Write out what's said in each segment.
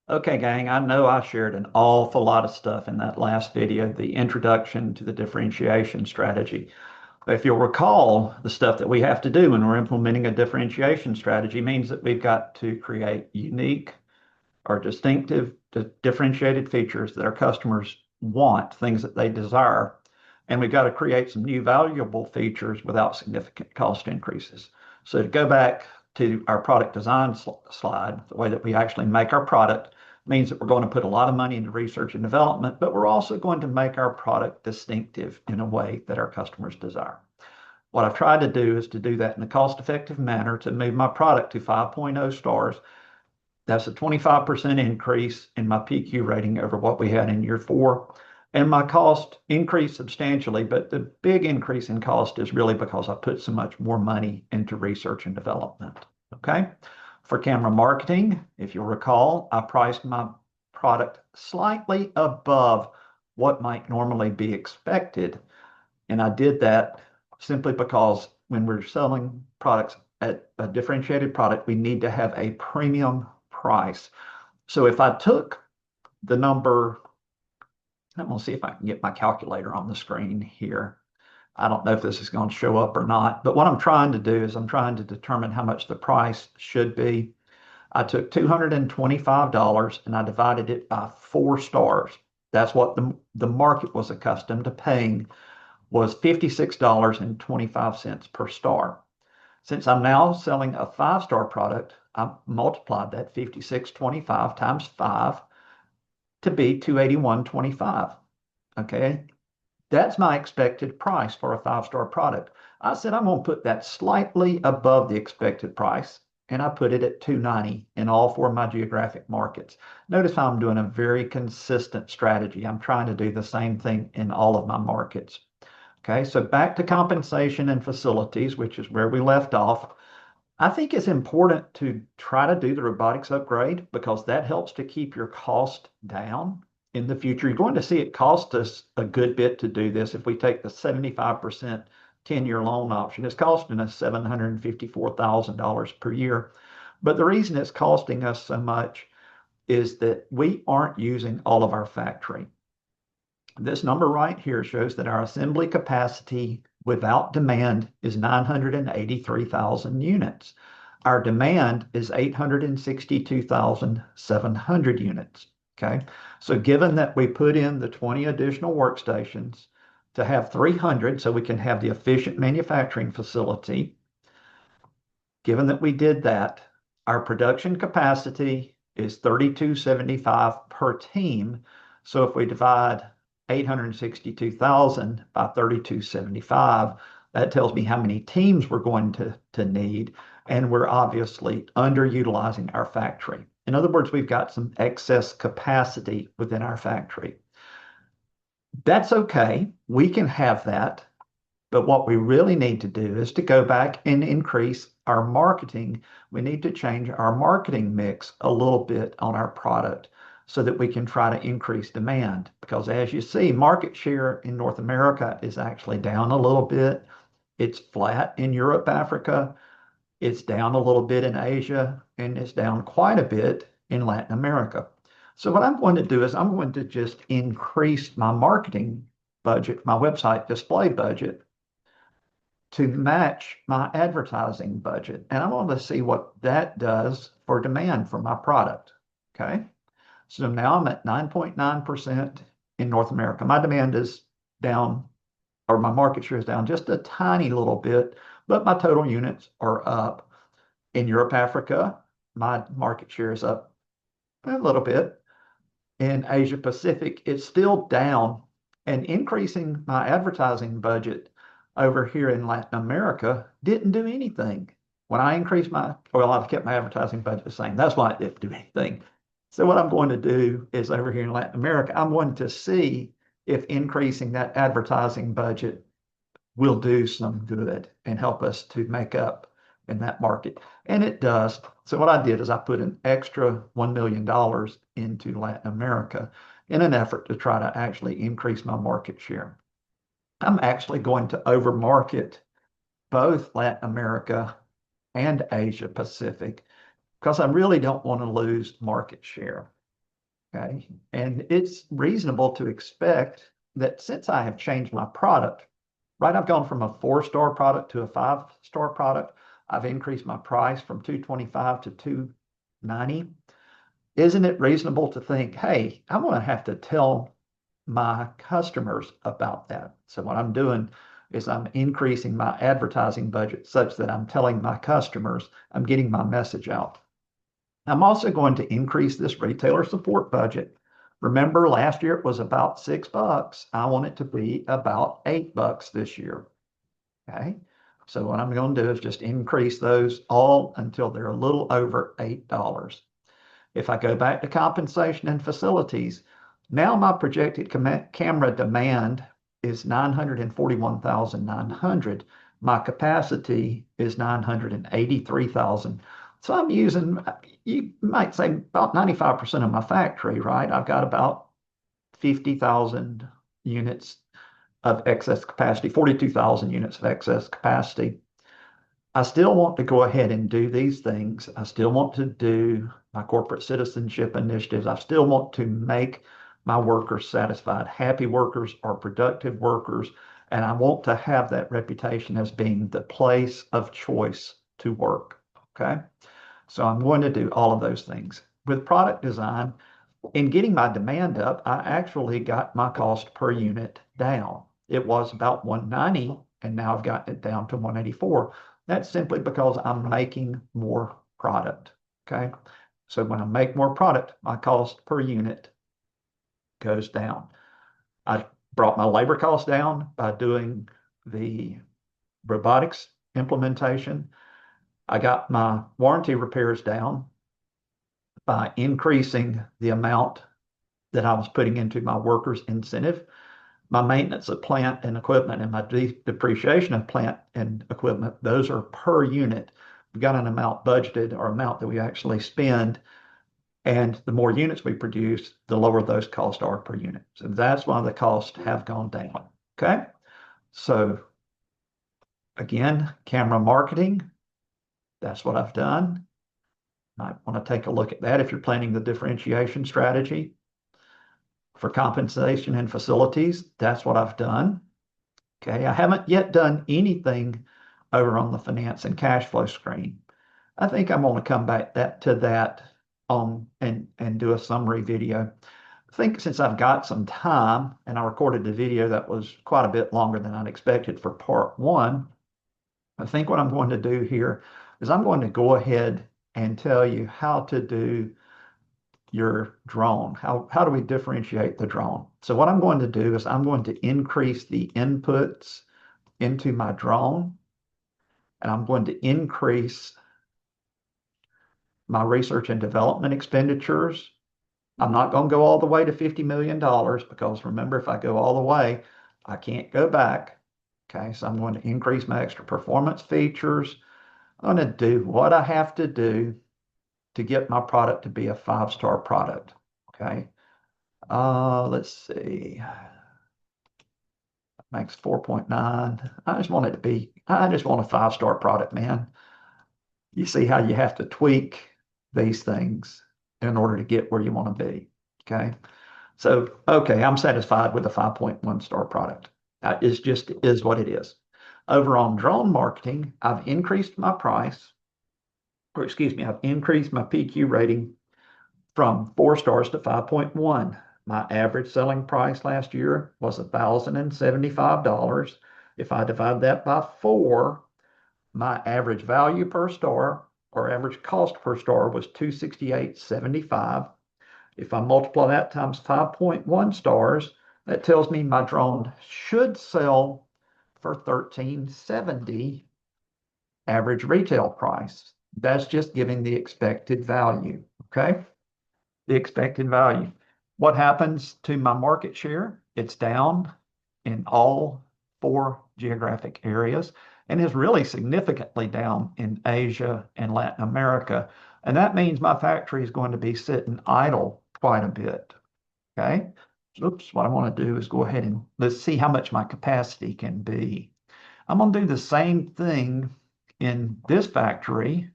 Okay, gang, I know I shared an awful lot of stuff in that last video, the introduction to the differentiation strategy. If you'll recall, the stuff that we have to do when we're implementing a differentiation strategy means that we've got to create unique or distinctive, differentiated features that our customers want, things that they desire. And we've got to create some new valuable features without significant cost increases. So to go back to our product design slide, the way that we actually make our product means that we're going to put a lot of money into research and development, but we're also going to make our product distinctive in a way that our customers desire. What I've tried to do is to do that in a cost-effective manner to move my product to 5.0 stars. That's a 25% increase in my PQ rating over what we had in year 4. And my cost increased substantially, but the big increase in cost is really because I put so much more money into research and development. Okay. For camera marketing, if you'll recall, I priced my product slightly above what might normally be expected. And I did that simply because when we're selling products at a differentiated product, we need to have a premium price. So if I took the number, I'm going to see if I can get my calculator on the screen here. I don't know if this is going to show up or not, but what I'm trying to do is I'm trying to determine how much the price should be. I took $225 and I divided it by 4 stars. That's what the market was accustomed to paying, was $56.25 per star. Since I'm now selling a 5-star product, I multiplied that 56.25 times 5 to be 281.25. Okay, that's my expected price for a 5-star product. I said I'm going to put that slightly above the expected price, and I put it at 290 in all 4 of my geographic markets. Notice how I'm doing a very consistent strategy. I'm trying to do the same thing in all of my markets. Okay, so back to compensation and facilities, which is where we left off. I think it's important to try to do the robotics upgrade because that helps to keep your cost down in the future. You're going to see it cost us a good bit to do this. If we take the 75% 10-year loan option, it's costing us $754,000 per year. But the reason it's costing us so much is that we aren't using all of our factory. This number right here shows that our assembly capacity without demand is 983,000 units. Our demand is 862,700 units. Okay, so given that we put in the 20 additional workstations to have 300 so we can have the efficient manufacturing facility, given that we did that, our production capacity is 3275 per team. So if we divide 862,000 by 3275, that tells me how many teams we're going to need, and we're obviously underutilizing our factory. In other words, we've got some excess capacity within our factory. That's okay. We can have that. But what we really need to do is to go back and increase our marketing. We need to change our marketing mix a little bit on our product so that we can try to increase demand. Because as you see, market share in North America is actually down a little bit. It's flat in Europe, Africa. It's down a little bit in Asia, and it's down quite a bit in Latin America. So what I'm going to do is I'm going to just increase my marketing budget, my website display budget, to match my advertising budget. And I want to see what that does for demand for my product. Okay. So now I'm at 9.9% in North America. My demand is down, or my market share is down just a tiny little bit, but my total units are up. In Europe, Africa, my market share is up a little bit. In Asia Pacific, it's still down, and increasing my advertising budget over here in Latin America didn't do anything. When I increased I've kept my advertising budget the same. That's why it didn't do anything. So what I'm going to do is over here in Latin America, I'm going to see if increasing that advertising budget will do some good and help us to make up in that market. And it does. So what I did is I put an extra $1 million into Latin America in an effort to try to actually increase my market share. I'm actually going to overmarket both Latin America and Asia Pacific because I really don't want to lose market share. Okay. And it's reasonable to expect that since I have changed my product, right, I've gone from a 4-star product to a 5-star product. I've increased my price from 225 to 290. Isn't it reasonable to think, hey, I'm going to have to tell my customers about that? So what I'm doing is I'm increasing my advertising budget such that I'm telling my customers, I'm getting my message out. I'm also going to increase this retailer support budget. Remember, last year it was about $6. I want it to be about $8 this year. Okay. So what I'm going to do is just increase those all until they're a little over $8. If I go back to compensation and facilities, now my projected camera demand is 941,900. My capacity is 983,000. So I'm using, you might say, about 95% of my factory, right? I've got about 50,000 units of excess capacity, 42,000 units of excess capacity. I still want to go ahead and do these things. I still want to do my corporate citizenship initiatives. I still want to make my workers satisfied. Happy workers are productive workers. And I want to have that reputation as being the place of choice to work. Okay. So I'm going to do all of those things. With product design, in getting my demand up, I actually got my cost per unit down. It was about 190, and now I've gotten it down to 184. That's simply because I'm making more product. Okay. So when I make more product, my cost per unit goes down. I brought my labor costs down by doing the robotics implementation. I got my warranty repairs down by increasing the amount that I was putting into my workers' incentive. My maintenance of plant and equipment and my depreciation of plant and equipment, those are per unit. We've got an amount budgeted or amount that we actually spend. And the more units we produce, the lower those costs are per unit. So that's why the costs have gone down. Okay. So again, camera marketing, that's what I've done. I want to take a look at that if you're planning the differentiation strategy. For compensation and facilities, that's what I've done. Okay, I haven't yet done anything over on the finance and cash flow screen. I think I'm going to come back to that on and do a summary video. I think since I've got some time and I recorded the video that was quite a bit longer than I'd expected for part one, I think what I'm going to do here is I'm going to go ahead and tell you how to do your drone. How do we differentiate the drone? So what I'm going to do is I'm going to increase the inputs into my drone, and I'm going to increase my research and development expenditures. I'm not going to go all the way to $50 million because remember, if I go all the way, I can't go back. Okay, so I'm going to increase my extra performance features. I'm going to do what I have to do to get my product to be a 5-star product. Okay. Let's see. Makes 4.9. I just want a 5-star product, man. You see how you have to tweak these things in order to get where you want to be. Okay. So, okay, I'm satisfied with a 5.1 star product. It just is what it is. Over on drone marketing, I've increased my price, or excuse me, I've increased my PQ rating from 4 stars to 5.1. My average selling price last year was $1,075. If I divide that by 4, my average value per star or average cost per star was $268.75. If I multiply that times 5.1 stars, that tells me my drone should sell for $1,370 average retail price. That's just giving the expected value. Okay. The expected value. What happens to my market share? It's down in all 4 geographic areas and is really significantly down in Asia and Latin America. And that means my factory is going to be sitting idle quite a bit. Okay. Oops, what I want to do is go ahead and let's see how much my capacity can be. I'm going to do the same thing in this factory.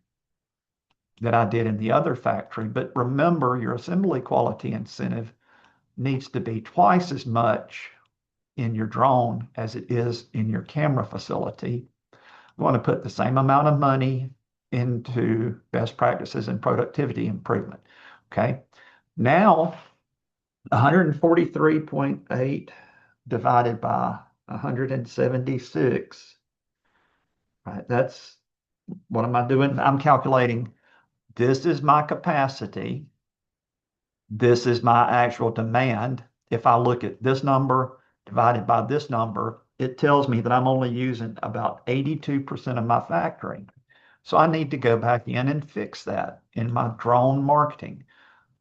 that I did in the other factory. But remember, your assembly quality incentive needs to be twice as much in your drone as it is in your camera facility. You want to put the same amount of money into best practices and productivity improvement. Okay. Now, 143.8 divided by 176, right? That's what am I doing? I'm calculating this is my capacity. This is my actual demand. If I look at this number divided by this number, it tells me that I'm only using about 82% of my factory. So I need to go back in and fix that in my drone marketing.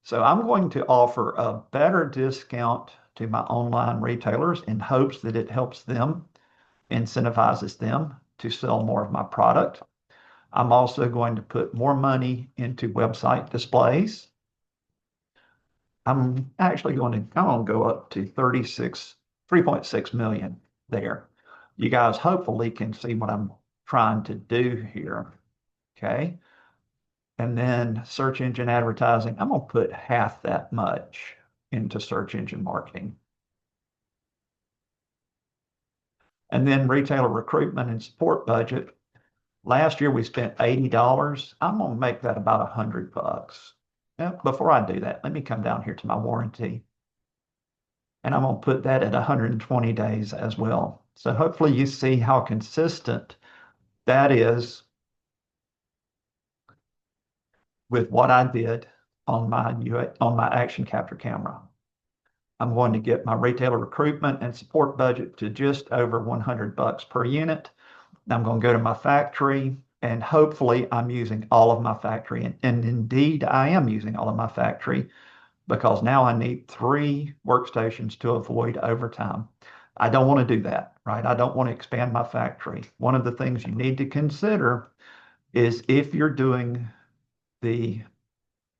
So I'm going to offer a better discount to my online retailers in hopes that it helps them, incentivizes them to sell more of my product. I'm also going to put more money into website displays. I'm actually I'm going to go up to 3.6 million there. You guys hopefully can see what I'm trying to do here. Okay. And then search engine advertising, I'm going to put half that much into search engine marketing. And then retailer recruitment and support budget. Last year we spent $80. I'm going to make that about $100. Now, before I do that, let me come down here to my warranty. And I'm going to put that at 120 days as well. So hopefully you see how consistent that is with what I did on my action capture camera. I'm going to get my retailer recruitment and support budget to just over $100 per unit. I'm going to go to my factory and hopefully I'm using all of my factory. And indeed, I am using all of my factory because now I need 3 workstations to avoid overtime. I don't want to do that, right? I don't want to expand my factory. One of the things you need to consider is if you're doing the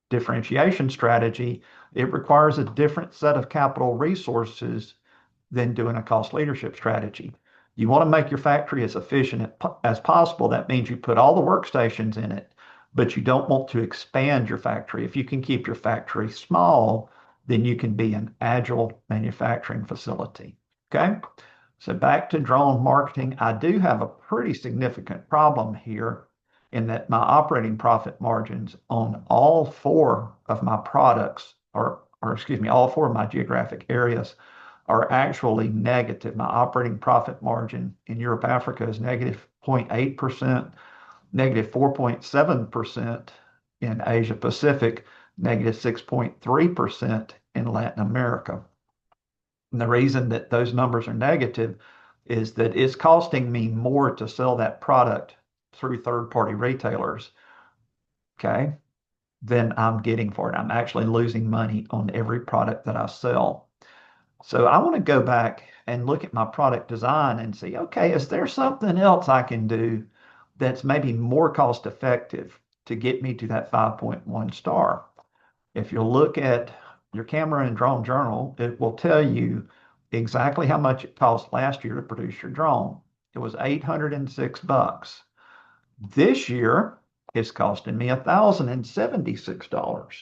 differentiation strategy, it requires a different set of capital resources than doing a cost leadership strategy. You want to make your factory as efficient as possible. That means you put all the workstations in it, but you don't want to expand your factory. If you can keep your factory small, then you can be an agile manufacturing facility. Okay. So back to drone marketing, I do have a pretty significant problem here in that my operating profit margins on all 4 of my products, or excuse me, all 4 of my geographic areas are actually negative. My operating profit margin in Europe, Africa is negative 0.8%, negative 4.7% in Asia Pacific, negative 6.3% in Latin America. And the reason that those numbers are negative is that it's costing me more to sell that product through third-party retailers, okay, than I'm getting for it. I'm actually losing money on every product that I sell. So I want to go back and look at my product design and see, okay, is there something else I can do that's maybe more cost effective to get me to that 5.1 star? If you look at your camera and drone journal, it will tell you exactly how much it cost last year to produce your drone. It was $806. This year, it's costing me $1,076.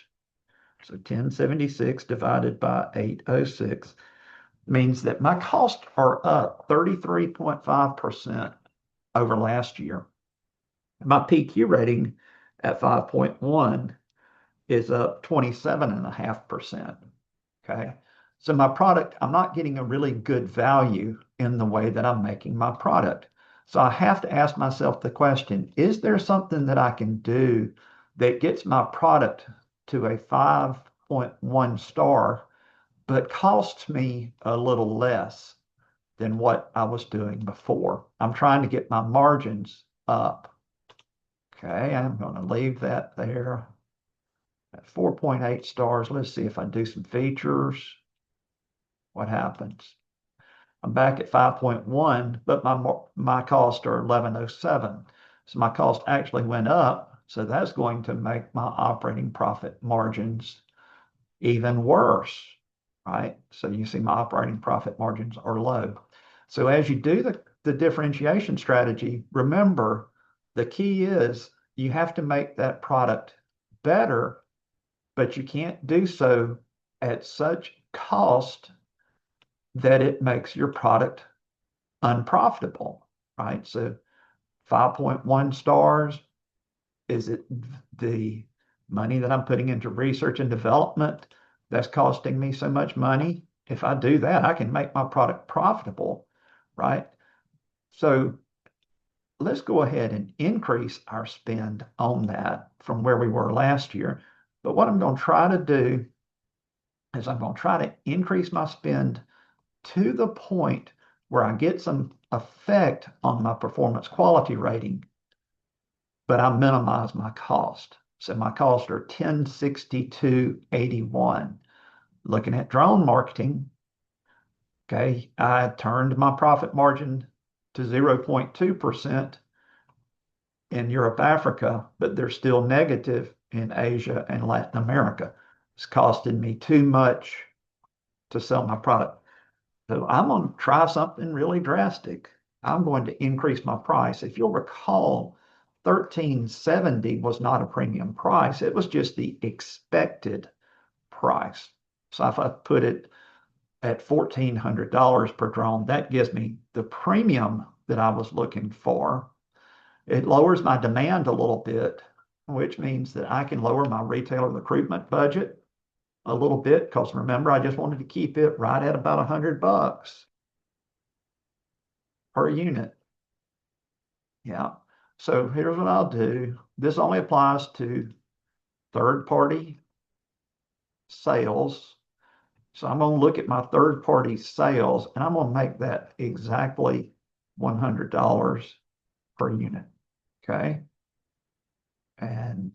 So 1076 divided by 806 means that my costs are up 33.5% over last year. My PQ rating at 5.1 is up 27.5%. Okay. So my product, I'm not getting a really good value in the way that I'm making my product. So I have to ask myself the question, is there something that I can do that gets my product to a 5.1 star, but costs me a little less than what I was doing before? I'm trying to get my margins up. Okay, I'm going to leave that there at 4.8 stars. Let's see if I do some features. What happens? I'm back at 5.1, but my costs are 1107. So my cost actually went up. So that's going to make my operating profit margins even worse, right? So you see my operating profit margins are low. So as you do the differentiation strategy, remember the key is you have to make that product better, but you can't do so at such cost that it makes your product unprofitable, right? So 5.1 stars, is it the money that I'm putting into research and development that's costing me so much money? If I do that, I can make my product profitable, right? So let's go ahead and increase our spend on that from where we were last year. But what I'm going to try to do is I'm going to try to increase my spend to the point where I get some effect on my performance quality rating, but I minimize my cost. So my costs are 1062.81. Looking at drone marketing, okay, I turned my profit margin to 0.2% in Europe, Africa, but they're still negative in Asia and Latin America. It's costing me too much to sell my product. So I'm going to try something really drastic. I'm going to increase my price. If you'll recall, 1370 was not a premium price. It was just the expected price. So if I put it at $1,400 per drone, that gives me the premium that I was looking for. It lowers my demand a little bit, which means that I can lower my retailer recruitment budget a little bit, because remember, I just wanted to keep it right at about $100 per unit. Yeah. So here's what I'll do. This only applies to third-party sales. So I'm going to look at my third-party sales, and I'm going to make that exactly $100 per unit. Okay. And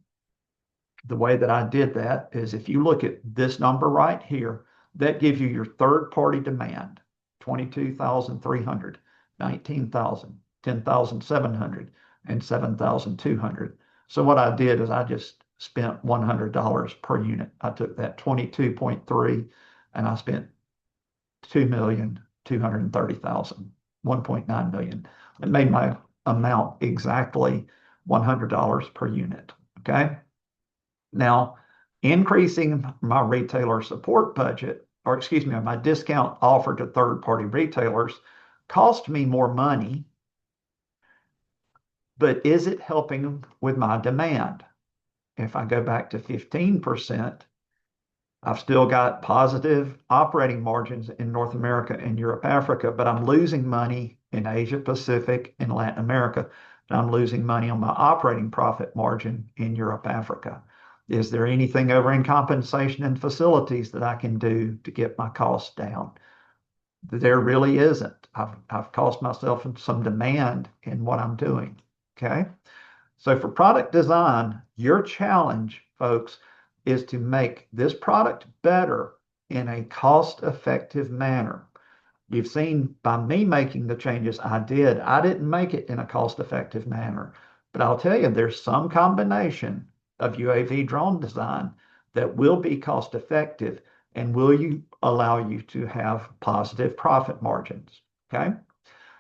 the way that I did that is, if you look at this number right here, that gives you your third-party demand: 22,300, 19,000, 10,700, and 7,200. So what I did is I just spent $100 per unit. I took that 22.3 and I spent 2,230,000, 1.9 million. It made my amount exactly $100 per unit. Okay. Now, increasing my retailer support budget, or excuse me, my discount offered to third-party retailers, cost me more money, but is it helping with my demand? If I go back to 15%, I've still got positive operating margins in North America and Europe, Africa, but I'm losing money in Asia Pacific and Latin America. And I'm losing money on my operating profit margin in Europe, Africa. Is there anything over in compensation and facilities that I can do to get my costs down? There really isn't. I've cost myself some demand in what I'm doing. Okay. So for product design, your challenge, folks, is to make this product better in a cost-effective manner. You've seen by me making the changes I didn't make it in a cost-effective manner. But I'll tell you, there's some combination of UAV drone design that will be cost-effective and will allow you to have positive profit margins. Okay.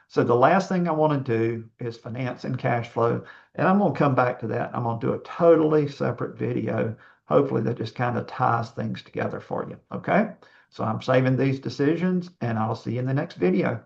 So the last thing I want to do is finance and cash flow. And I'm going to come back to that. I'm going to do a totally separate video, hopefully that just kind of ties things together for you. Okay. So I'm saving these decisions, and I'll see you in the next video.